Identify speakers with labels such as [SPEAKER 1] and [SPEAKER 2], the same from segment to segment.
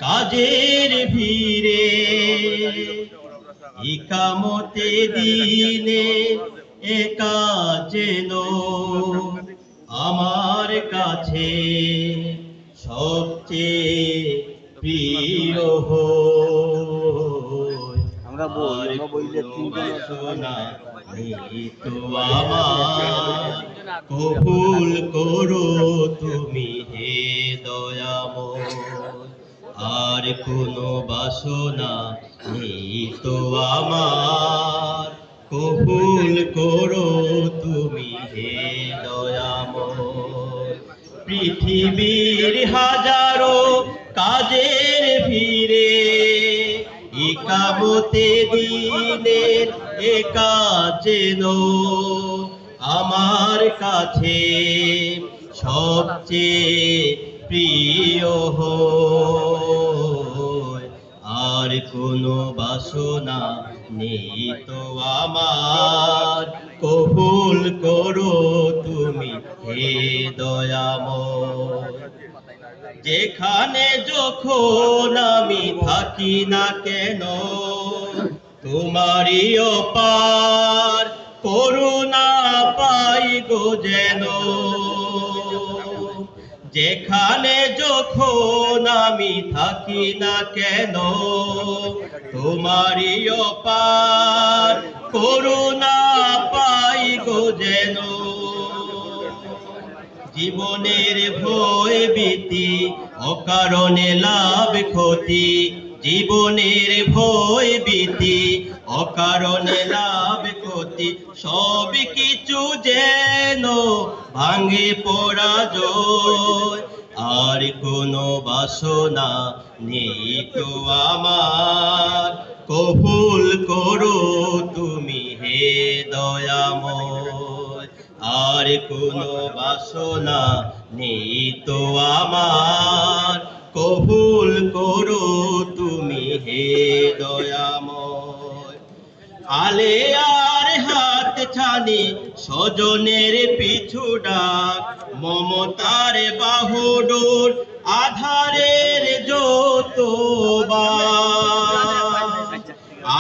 [SPEAKER 1] কাজের ভিড়ে ইকামতে দিনে একা যেন আমার কাছে সবচেয়ে প্রিয়
[SPEAKER 2] আমরা বললে
[SPEAKER 1] বাসনা তো আমার কবুল করো তুমি হে দয়াময়। আর কোনো বাসনা নেই তো আমার কবুল করো তুমি হে দয়াময়। পৃথিবীর হাজারো কাজের ভিড়ে ইকামতে দিনের একা যেন আমার কাছে সবচেয়ে প্রিয় আর কোনো বাসনা নেই তো আমার কবুল করো তুমি হে দয়াময়। যেখানে যখন আমি থাকি না কেন তোমারই অপার করুণা পাই গো যেন। যেখানে যখন আমি থাকি না কেন তোমারই অপার করুণা পাই গো যেন। জীবনের ভয় ভীতি অকারণে লাভ ক্ষতি, জীবনের ভয় ভীতি অকারণে লাভ ক্ষতি সব কিছু যেন ভাঙে পরাজয়। আর কোনো বাসনা নেই তো আমার কবুল করো তুমি হে দয়াময়। আর কোনো বাসনা নেই তো আমার কবুল করো তুমি হে দয়াময়। আলে আর হাত ছানি স্বজনের পিছু ডাক, মমতার বাহুডোর আধারের যতবার।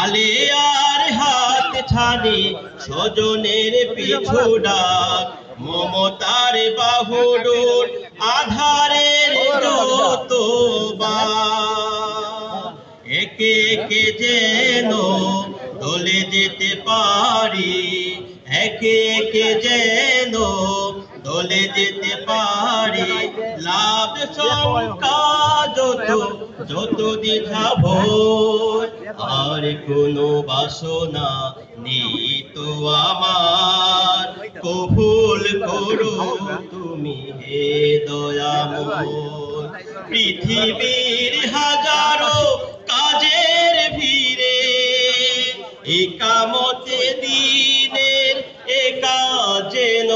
[SPEAKER 1] আলে আর হাত ছানি স্বজনের পিছু ডাক, মমতার বাহুডোর আধারের যতবার। একে একে যেন দলে যেতে পারি, একে একে যেন দলে যেতে পারি। লাভ শঙ্কা যত দ্বিধা ভয়, আর কোনো বাসনা নেই তো আমার কবুল করো তুমি হে দয়াময়। পৃথিবীর হাজারো কাজের ভিড়ে ইকামতে দিনের একা যেন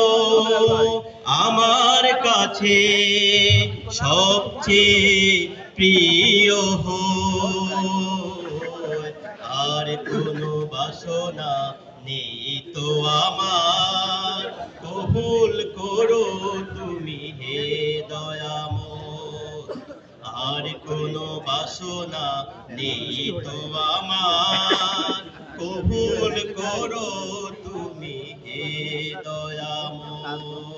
[SPEAKER 1] আমার কাছে সবচেয়ে প্রিয় আর কোনো বাসনা নেই তো আমার কবুল করো তুমি হে দয়াময়। আর কোনো বাসনা নেই তো আমার কবুল করো তুমি হে দয়াময়।